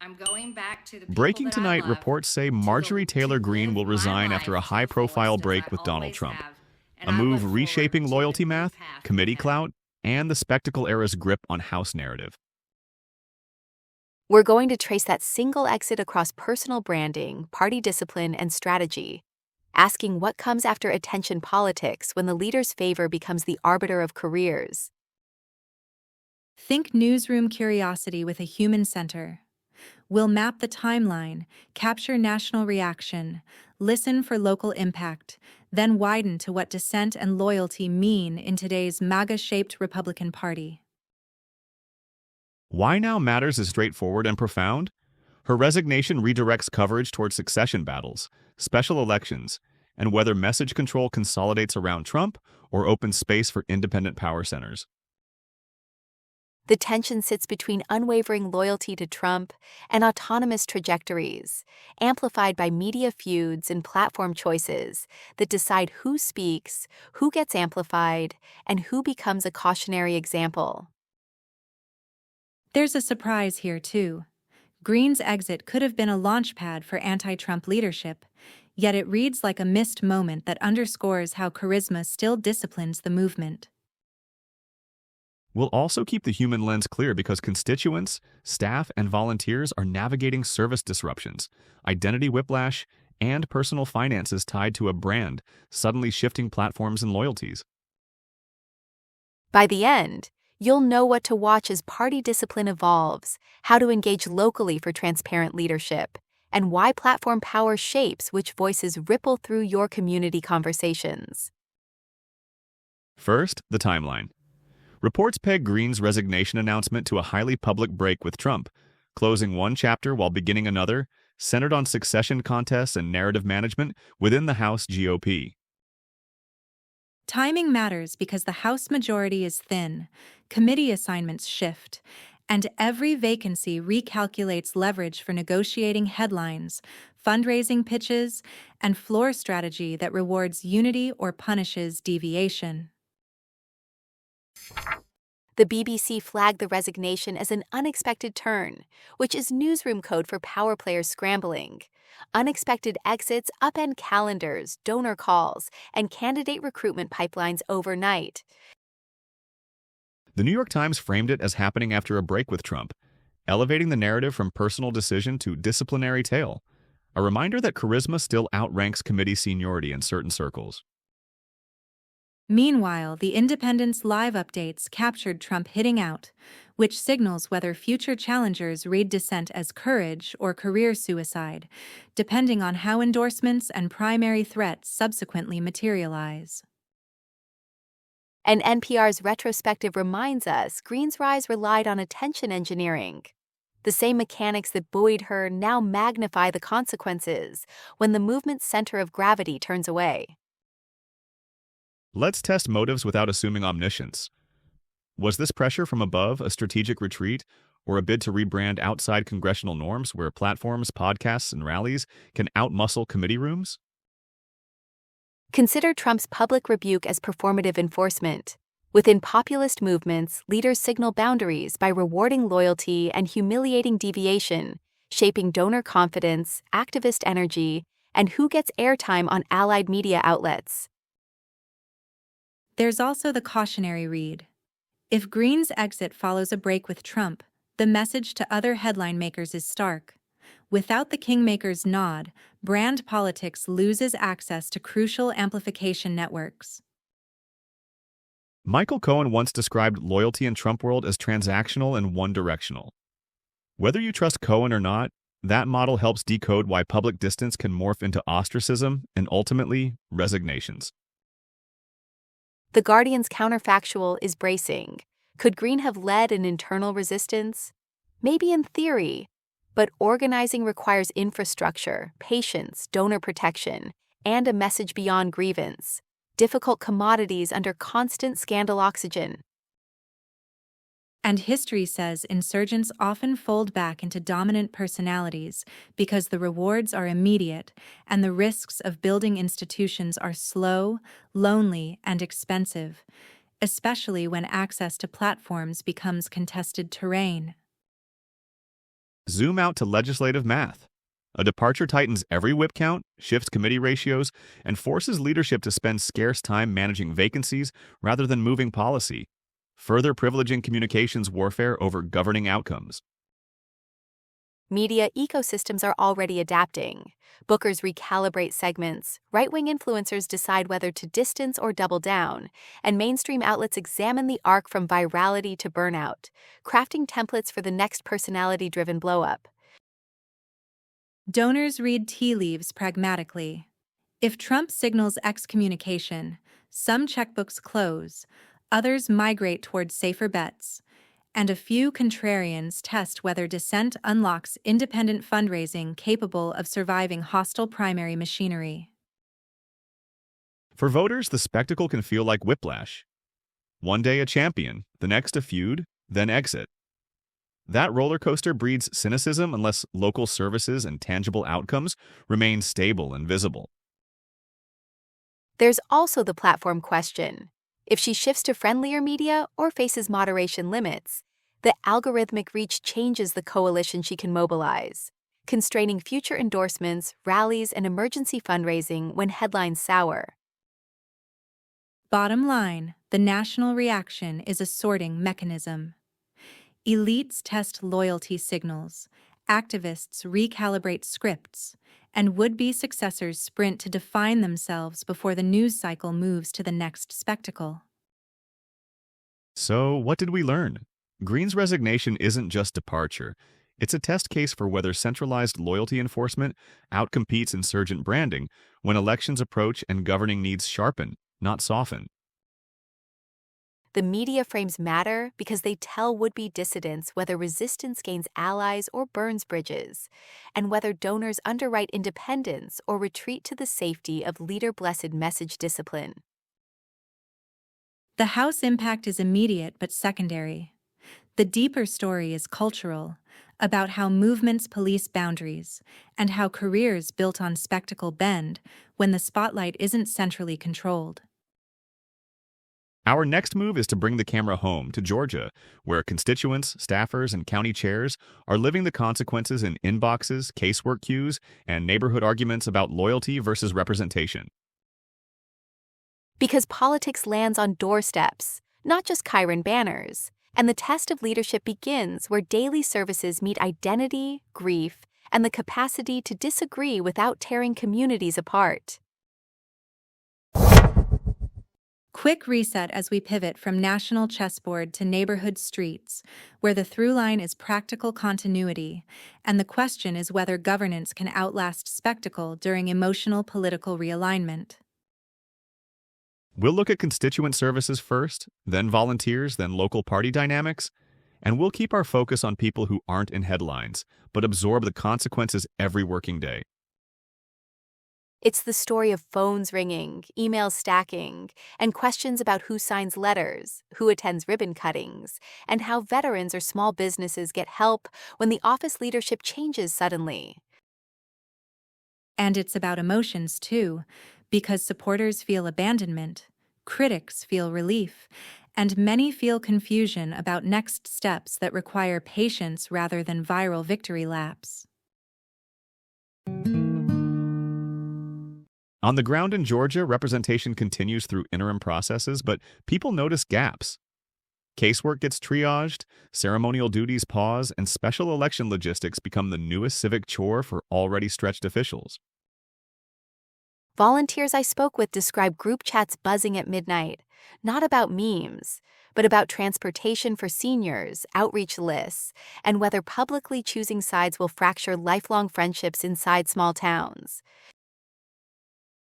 I'm going back to the people Breaking that I tonight, love reports say to Marjorie Taylor Greene live will my resign life after a to the high-profile fullest as break I with Donald always Trump. have, and A I look move forward reshaping to a loyalty new math, path committee ahead. clout, and the spectacle era's grip on House narrative. We're going to trace that single exit across personal branding, party discipline, and strategy, asking what comes after attention politics when the leader's favor becomes the arbiter of careers. Think newsroom curiosity with a human center. We'll map the timeline, capture national reaction, listen for local impact, then widen to what dissent and loyalty mean in today's MAGA-shaped Republican Party. Why Now Matters is straightforward and profound. Her resignation redirects coverage towards succession battles, special elections, and whether message control consolidates around Trump or opens space for independent power centers. The tension sits between unwavering loyalty to Trump and autonomous trajectories, amplified by media feuds and platform choices that decide who speaks, who gets amplified, and who becomes a cautionary example. There's a surprise here, too. Greene's exit could have been a launchpad for anti-Trump leadership, yet it reads like a missed moment that underscores how charisma still disciplines the movement. We'll also keep the human lens clear because constituents, staff, and volunteers are navigating service disruptions, identity whiplash, and personal finances tied to a brand, suddenly shifting platforms and loyalties. By the end, you'll know what to watch as party discipline evolves, how to engage locally for transparent leadership, and why platform power shapes which voices ripple through your community conversations. First, the timeline. Reports peg Greene's resignation announcement to a highly public break with Trump, closing one chapter while beginning another, centered on succession contests and narrative management within the House GOP. Timing matters because the House majority is thin, committee assignments shift, and every vacancy recalculates leverage for negotiating headlines, fundraising pitches, and floor strategy that rewards unity or punishes deviation. The BBC flagged the resignation as an unexpected turn, which is newsroom code for power players scrambling. Unexpected exits upend calendars, donor calls, and candidate recruitment pipelines overnight. The New York Times framed it as happening after a break with Trump, elevating the narrative from personal decision to disciplinary tale, a reminder that charisma still outranks committee seniority in certain circles. Meanwhile, the Independent's live updates captured Trump hitting out, which signals whether future challengers read dissent as courage or career suicide, depending on how endorsements and primary threats subsequently materialize. And NPR's retrospective reminds us Greene's rise relied on attention engineering. The same mechanics that buoyed her now magnify the consequences when the movement's center of gravity turns away. Let's test motives without assuming omniscience. Was this pressure from above a strategic retreat, or a bid to rebrand outside congressional norms where platforms, podcasts, and rallies can outmuscle committee rooms? Consider Trump's public rebuke as performative enforcement. Within populist movements, leaders signal boundaries by rewarding loyalty and humiliating deviation, shaping donor confidence, activist energy, and who gets airtime on allied media outlets. There's also the cautionary read. If Greene's exit follows a break with Trump, the message to other headline makers is stark. Without the kingmaker's nod, brand politics loses access to crucial amplification networks. Michael Cohen once described loyalty in Trump world as transactional and one-directional. Whether you trust Cohen or not, that model helps decode why public distance can morph into ostracism and ultimately resignations. The Guardian's counterfactual is bracing. Could Greene have led an internal resistance? Maybe in theory, but organizing requires infrastructure, patience, donor protection, and a message beyond grievance. Difficult commodities under constant scandal oxygen. And history says insurgents often fold back into dominant personalities because the rewards are immediate and the risks of building institutions are slow, lonely, and expensive, especially when access to platforms becomes contested terrain. Zoom out to legislative math. A departure tightens every whip count, shifts committee ratios, and forces leadership to spend scarce time managing vacancies rather than moving policy, further privileging communications warfare over governing outcomes. Media ecosystems are already adapting. Bookers recalibrate segments, right-wing influencers decide whether to distance or double down, and mainstream outlets examine the arc from virality to burnout, crafting templates for the next personality-driven blow-up. Donors read tea leaves pragmatically. If Trump signals excommunication, some checkbooks close, others migrate toward safer bets, and a few contrarians test whether dissent unlocks independent fundraising capable of surviving hostile primary machinery. For voters, the spectacle can feel like whiplash. One day a champion, the next a feud, then exit. That roller coaster breeds cynicism unless local services and tangible outcomes remain stable and visible. There's also the platform question. If she shifts to friendlier media or faces moderation limits, the algorithmic reach changes the coalition she can mobilize, constraining future endorsements, rallies, and emergency fundraising when headlines sour. Bottom line, the national reaction is a sorting mechanism. Elites test loyalty signals, activists recalibrate scripts, and would-be successors sprint to define themselves before the news cycle moves to the next spectacle. So, what did we learn? Green's resignation isn't just departure. It's a test case for whether centralized loyalty enforcement outcompetes insurgent branding when elections approach and governing needs sharpen, not soften. The media frames matter because they tell would-be dissidents whether resistance gains allies or burns bridges, and whether donors underwrite independence or retreat to the safety of leader-blessed message discipline. The House impact is immediate but secondary. The deeper story is cultural, about how movements police boundaries, and how careers built on spectacle bend when the spotlight isn't centrally controlled. Our next move is to bring the camera home to Georgia, where constituents, staffers, and county chairs are living the consequences in inboxes, casework queues, and neighborhood arguments about loyalty versus representation. Because politics lands on doorsteps, not just Chiron banners, and the test of leadership begins where daily services meet identity, grief, and the capacity to disagree without tearing communities apart. Quick reset as we pivot from national chessboard to neighborhood streets, where the through line is practical continuity, and the question is whether governance can outlast spectacle during emotional political realignment. We'll look at constituent services first, then volunteers, then local party dynamics, and we'll keep our focus on people who aren't in headlines, but absorb the consequences every working day. It's the story of phones ringing, emails stacking, and questions about who signs letters, who attends ribbon cuttings, and how veterans or small businesses get help when the office leadership changes suddenly. And it's about emotions, too, because supporters feel abandonment, critics feel relief, and many feel confusion about next steps that require patience rather than viral victory laps. On the ground in Georgia, representation continues through interim processes, but people notice gaps. Casework gets triaged, ceremonial duties pause, and special election logistics become the newest civic chore for already stretched officials. Volunteers I spoke with describe group chats buzzing at midnight, not about memes, but about transportation for seniors, outreach lists, and whether publicly choosing sides will fracture lifelong friendships inside small towns.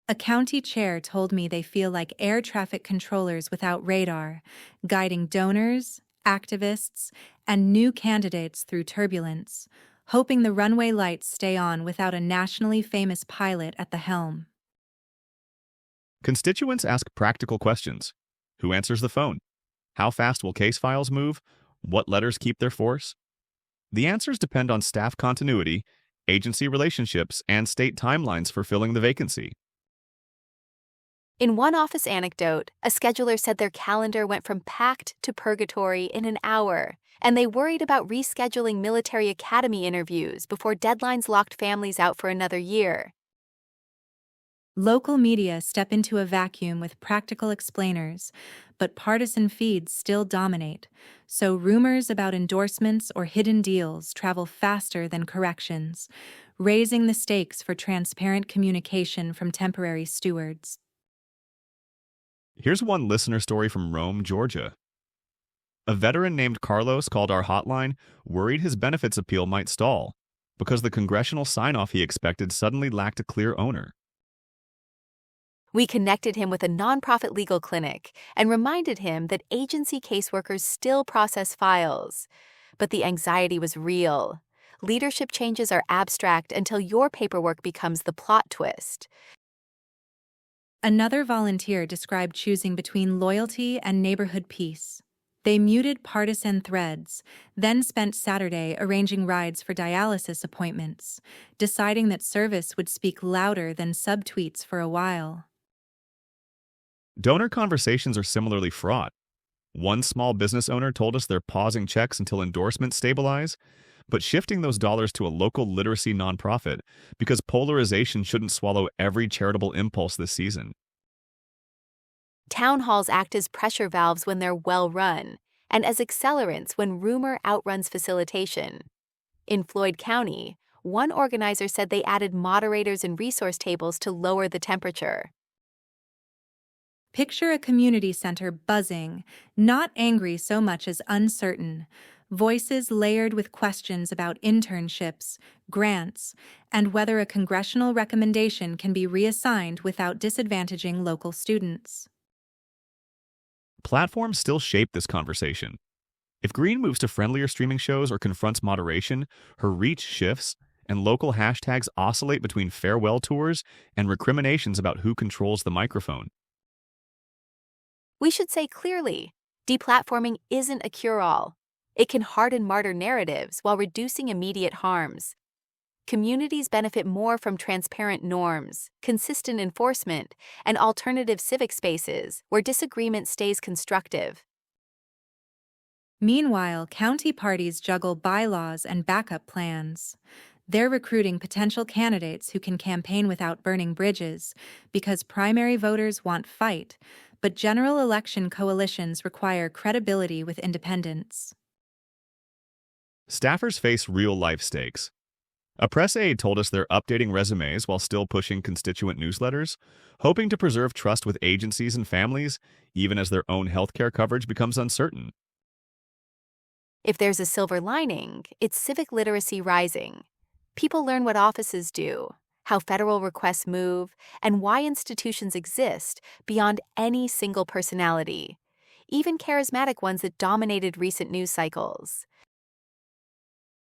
A county chair told me they feel like air traffic controllers without radar, guiding donors, activists, and new candidates through turbulence, hoping the runway lights stay on without a nationally famous pilot at the helm. Constituents ask practical questions. Who answers the phone? How fast will case files move? What letters keep their force? The answers depend on staff continuity, agency relationships, and state timelines for filling the vacancy. In one office anecdote, a scheduler said their calendar went from packed to purgatory in an hour, and they worried about rescheduling military academy interviews before deadlines locked families out for another year. Local media step into a vacuum with practical explainers, but partisan feeds still dominate, so rumors about endorsements or hidden deals travel faster than corrections, raising the stakes for transparent communication from temporary stewards. Here's one listener story from Rome, Georgia. A veteran named Carlos called our hotline, worried his benefits appeal might stall because the congressional sign-off he expected suddenly lacked a clear owner. We connected him with a nonprofit legal clinic and reminded him that agency caseworkers still process files. But the anxiety was real. Leadership changes are abstract until your paperwork becomes the plot twist. Another volunteer described choosing between loyalty and neighborhood peace. They muted partisan threads, then spent Saturday arranging rides for dialysis appointments, deciding that service would speak louder than subtweets for a while. Donor conversations are similarly fraught. One small business owner told us they're pausing checks until endorsements stabilize, but shifting those dollars to a local literacy nonprofit because polarization shouldn't swallow every charitable impulse this season. Town halls act as pressure valves when they're well run, and as accelerants when rumor outruns facilitation. In Floyd County, one organizer said they added moderators and resource tables to lower the temperature. Picture a community center buzzing, not angry so much as uncertain, voices layered with questions about internships, grants, and whether a congressional recommendation can be reassigned without disadvantaging local students. Platforms still shape this conversation. If Green moves to friendlier streaming shows or confronts moderation, her reach shifts, and local hashtags oscillate between farewell tours and recriminations about who controls the microphone. We should say clearly, deplatforming isn't a cure-all. It can harden martyr narratives while reducing immediate harms. Communities benefit more from transparent norms, consistent enforcement, and alternative civic spaces where disagreement stays constructive. Meanwhile, county parties juggle bylaws and backup plans. They're recruiting potential candidates who can campaign without burning bridges because primary voters want fight, but general election coalitions require credibility with independents. Staffers face real-life stakes. A press aide told us they're updating resumes while still pushing constituent newsletters, hoping to preserve trust with agencies and families, even as their own healthcare coverage becomes uncertain. If there's a silver lining, it's civic literacy rising. People learn what offices do, how federal requests move, and why institutions exist beyond any single personality, even charismatic ones that dominated recent news cycles.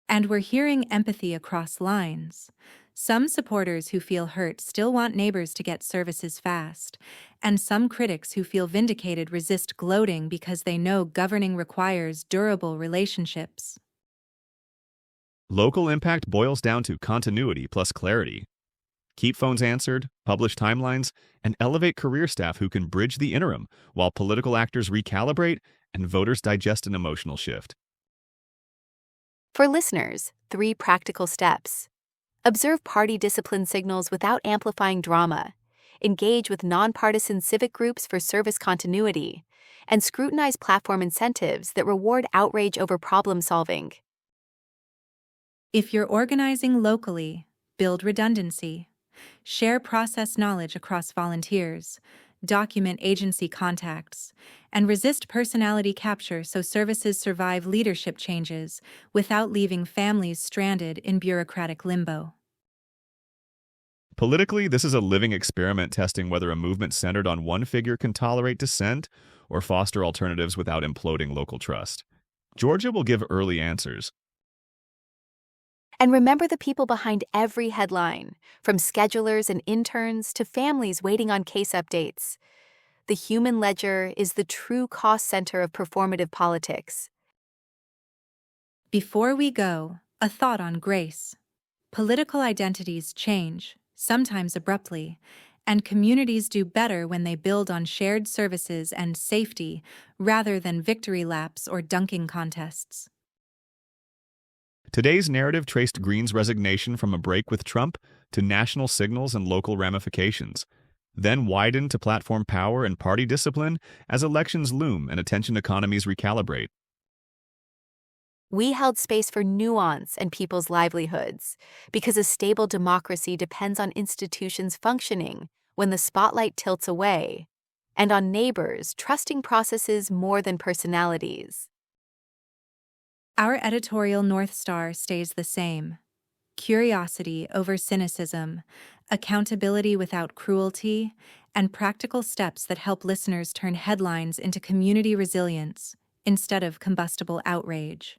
And we're hearing empathy across lines. Some supporters who feel hurt still want neighbors to get services fast, and some critics who feel vindicated resist gloating because they know governing requires durable relationships. Local impact boils down to continuity plus clarity. Keep phones answered, publish timelines, and elevate career staff who can bridge the interim while political actors recalibrate and voters digest an emotional shift. For listeners, 3 practical steps. Observe party discipline signals without amplifying drama. Engage with nonpartisan civic groups for service continuity. And scrutinize platform incentives that reward outrage over problem solving. If you're organizing locally, build redundancy. Share process knowledge across volunteers. Document agency contacts. And resist personality capture so services survive leadership changes without leaving families stranded in bureaucratic limbo. Politically, this is a living experiment testing whether a movement centered on one figure can tolerate dissent or foster alternatives without imploding local trust. Georgia will give early answers. And remember the people behind every headline, from schedulers and interns to families waiting on case updates. The human ledger is the true cost center of performative politics. Before we go, a thought on grace. Political identities change, sometimes abruptly, And communities do better when they build on shared services and safety rather than victory laps or dunking contests. Today's narrative traced Green's resignation from a break with Trump to national signals and local ramifications, then widened to platform power and party discipline as elections loom and attention economies recalibrate. We held space for nuance and people's livelihoods, because a stable democracy depends on institutions functioning when the spotlight tilts away, and on neighbors trusting processes more than personalities. Our editorial North Star stays the same: curiosity over cynicism, accountability without cruelty, and practical steps that help listeners turn headlines into community resilience instead of combustible outrage.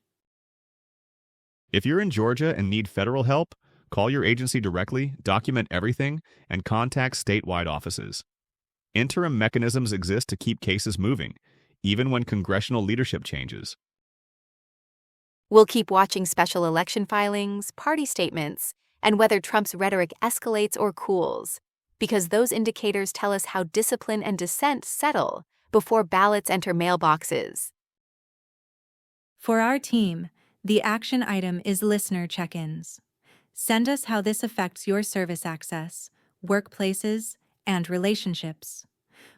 If you're in Georgia and need federal help, call your agency directly, document everything, and contact statewide offices. Interim mechanisms exist to keep cases moving, even when congressional leadership changes. We'll keep watching special election filings, party statements, and whether Trump's rhetoric escalates or cools, because those indicators tell us how discipline and dissent settle before ballots enter mailboxes. For our team, the action item is listener check-ins. Send us how this affects your service access, workplaces, and relationships.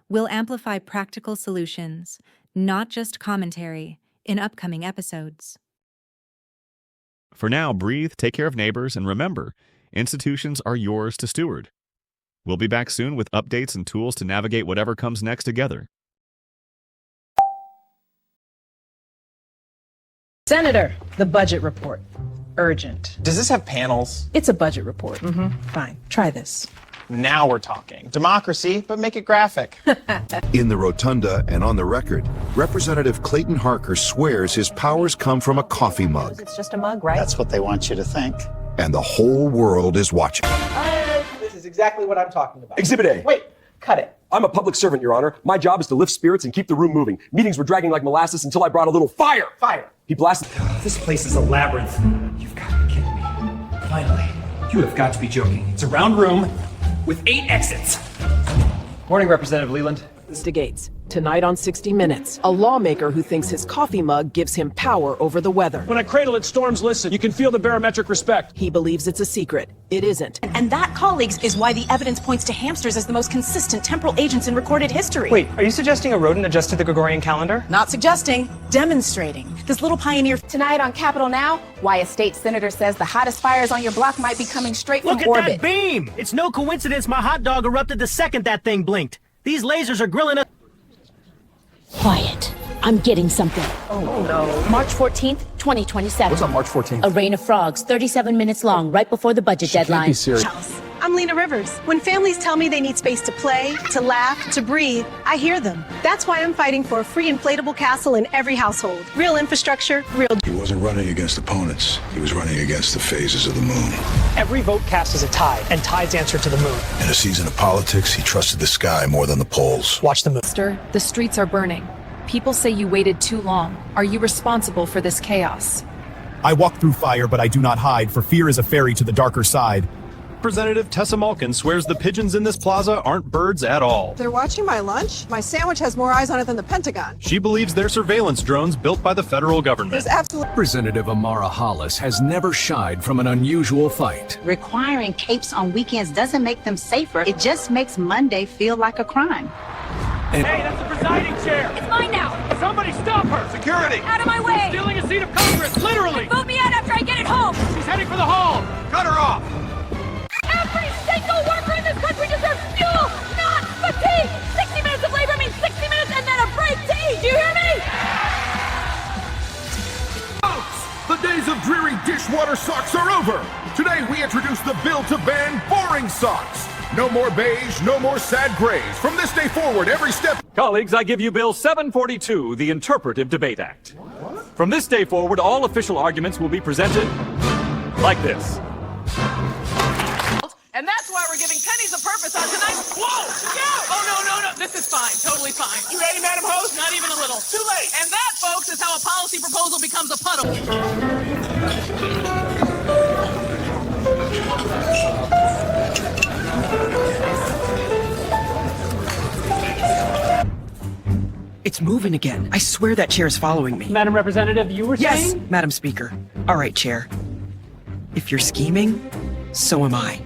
We'll amplify practical solutions, not just commentary, in upcoming episodes. For now, breathe, take care of neighbors, and remember, institutions are yours to steward. We'll be back soon with updates and tools to navigate whatever comes next together. Senator, the budget report. Urgent. Does this have panels? It's a budget report. Fine. Try this. Now we're talking. Democracy, but make it graphic. In the rotunda and on the record, Representative Clayton Harker swears his powers come from a coffee mug. It's just a mug, right? That's what they want you to think. And the whole world is watching. This is exactly what I'm talking about. Exhibit A. Wait, cut it. I'm a public servant, Your Honor. My job is to lift spirits and keep the room moving. Meetings were dragging like molasses until I brought a little fire. Fire. He blasted. This place is a labyrinth. You've got to be kidding me. Finally, you have got to be joking. It's a round room with 8 exits. Morning, Representative Leland. Mr. Gates, tonight on 60 Minutes, a lawmaker who thinks his coffee mug gives him power over the weather. When I cradle it, storms listen. You can feel the barometric respect. He believes it's a secret. It isn't. And that, colleagues, is why the evidence points to hamsters as the most consistent temporal agents in recorded history. Wait, are you suggesting a rodent adjusted the Gregorian calendar? Not suggesting, demonstrating. This little pioneer. Tonight on Capitol Now, why a state senator says the hottest fires on your block might be coming straight from orbit. Look at that beam! It's no coincidence my hot dog erupted the second that thing blinked. These lasers are grilling us. Quiet. I'm getting something. Oh, no. March 14th, 2027. What's on March 14th? A rain of frogs, 37 minutes long, right before the budget deadline. Can't be serious. I'm Lena Rivers. When families tell me they need space to play, to laugh, to breathe, I hear them. That's why I'm fighting for a free inflatable castle in every household. Real infrastructure, real. He wasn't running against opponents. He was running against the phases of the moon. Every vote cast is a tide, and tides answer to the moon. In a season of politics, he trusted the sky more than the polls. Watch the moon. The streets are burning. People say you waited too long. Are you responsible for this chaos? I walk through fire, but I do not hide, for fear is a ferry to the darker side. Representative Tessa Malkin swears the pigeons in this plaza aren't birds at all. They're watching my lunch? My sandwich has more eyes on it than the Pentagon. She believes they're surveillance drones built by the federal government. There's absolutely. Representative Amara Hollis has never shied from an unusual fight. Requiring capes on weekends doesn't make them safer. It just makes Monday feel like a crime. Hey, that's the presiding chair! It's mine now! Somebody stop her! Security! Out of my way! She's stealing a seat of Congress, literally! Vote me out after I get it home! She's heading for the hall! Cut her off! Every single worker in this country deserves fuel, not fatigue! 60 minutes of labor means 60 minutes and then a break to eat! Do you hear me? Folks, the days of dreary dishwater socks are over! Today we introduce the bill to ban boring socks! No more beige, no more sad grays. From this day forward, every step... Colleagues, I give you Bill 742, the Interpretive Debate Act. From this day forward, all official arguments will be presented like this. And that's why we're giving pennies a purpose on tonight's... Whoa! Yeah! Oh, no. This is fine. Totally fine. You ready, Madam Host? Not even a little. Too late! And that, folks, is how a policy proposal becomes a puddle. It's moving again. I swear that chair is following me. Madam Representative, you were Yes, saying? Madam Speaker. All right, Chair. If you're scheming, so am I.